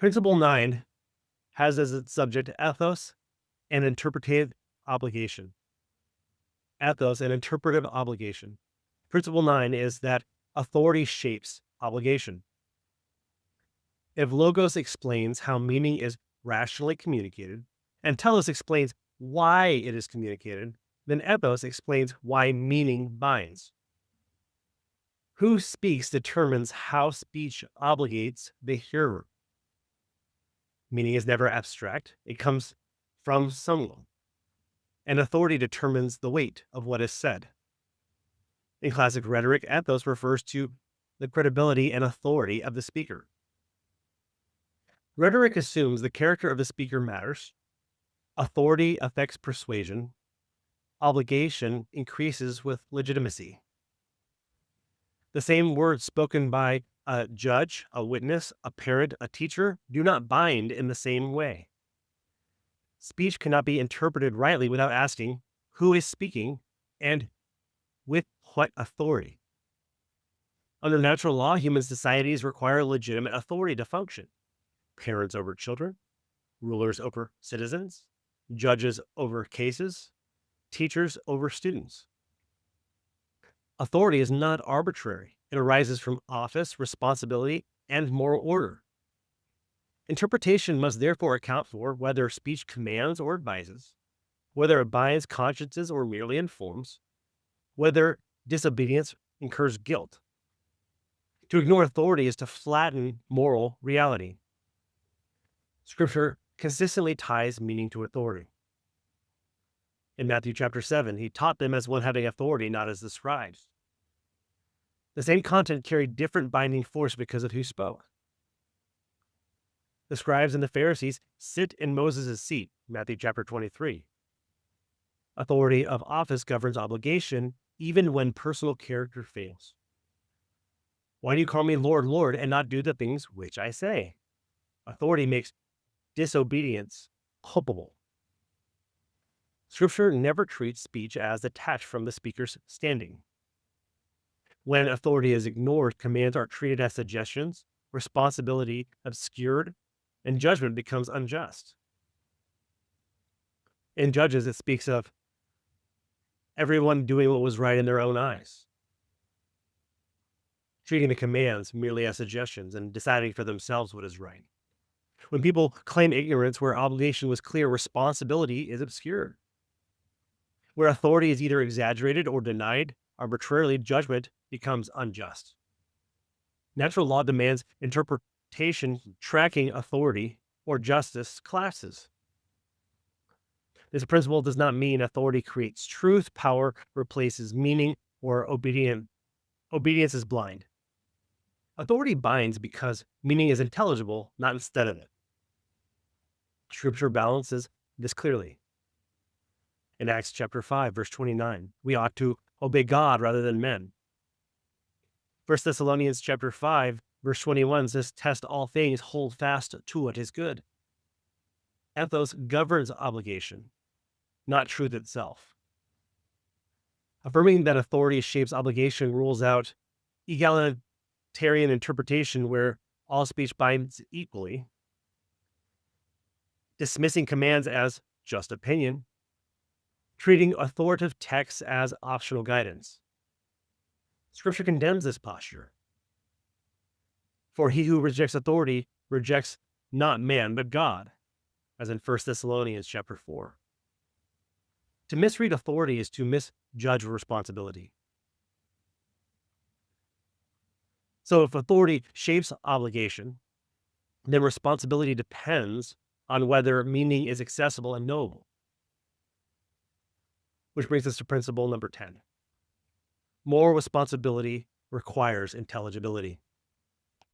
Principle 9 has as its subject ethos and interpretive obligation. Ethos and interpretive obligation. Principle 9 is that authority shapes obligation. If logos explains how meaning is rationally communicated, and telos explains why it is communicated, then ethos explains why meaning binds. Who speaks determines how speech obligates the hearer. Meaning is never abstract, it comes from someone, and authority determines the weight of what is said. In classic rhetoric, ethos refers to the credibility and authority of the speaker. Rhetoric assumes the character of the speaker matters, authority affects persuasion, obligation increases with legitimacy. The same words spoken by a judge, a witness, a parent, a teacher do not bind in the same way. Speech cannot be interpreted rightly without asking who is speaking and with what authority. Under natural law, human societies require legitimate authority to function. Parents over children, rulers over citizens, judges over cases, teachers over students. Authority is not arbitrary. It arises from office, responsibility, and moral order. Interpretation must therefore account for whether speech commands or advises, whether it binds consciences or merely informs, whether disobedience incurs guilt. To ignore authority is to flatten moral reality. Scripture consistently ties meaning to authority. In Matthew chapter 7, he taught them as one having authority, not as the scribes. The same content carried different binding force because of who spoke. The scribes and the Pharisees sit in Moses' seat, Matthew chapter 23. Authority of office governs obligation, even when personal character fails. Why do you call me Lord, Lord, and not do the things which I say? Authority makes disobedience culpable. Scripture never treats speech as detached from the speaker's standing. When authority is ignored, commands are treated as suggestions, responsibility obscured, and judgment becomes unjust. In Judges, it speaks of everyone doing what was right in their own eyes, treating the commands merely as suggestions and deciding for themselves what is right. When people claim ignorance where obligation was clear, responsibility is obscured. Where authority is either exaggerated or denied arbitrarily, judgment becomes unjust. Natural law demands interpretation tracking authority or justice classes. This principle does not mean authority creates truth, power replaces meaning, or obedience is blind. Authority binds because meaning is intelligible, not instead of it. Scripture balances this clearly. In Acts chapter 5, verse 29, we ought to obey God rather than men. 1 Thessalonians chapter 5, verse 21 says, test all things, hold fast to what is good. Ethos governs obligation, not truth itself. Affirming that authority shapes obligation rules out egalitarian interpretation where all speech binds equally, dismissing commands as just opinion, treating authoritative texts as optional guidance. Scripture condemns this posture. For he who rejects authority rejects not man, but God, as in 1 Thessalonians chapter 4. To misread authority is to misjudge responsibility. So if authority shapes obligation, then responsibility depends on whether meaning is accessible and knowable. Which brings us to principle number 10. Moral responsibility requires intelligibility.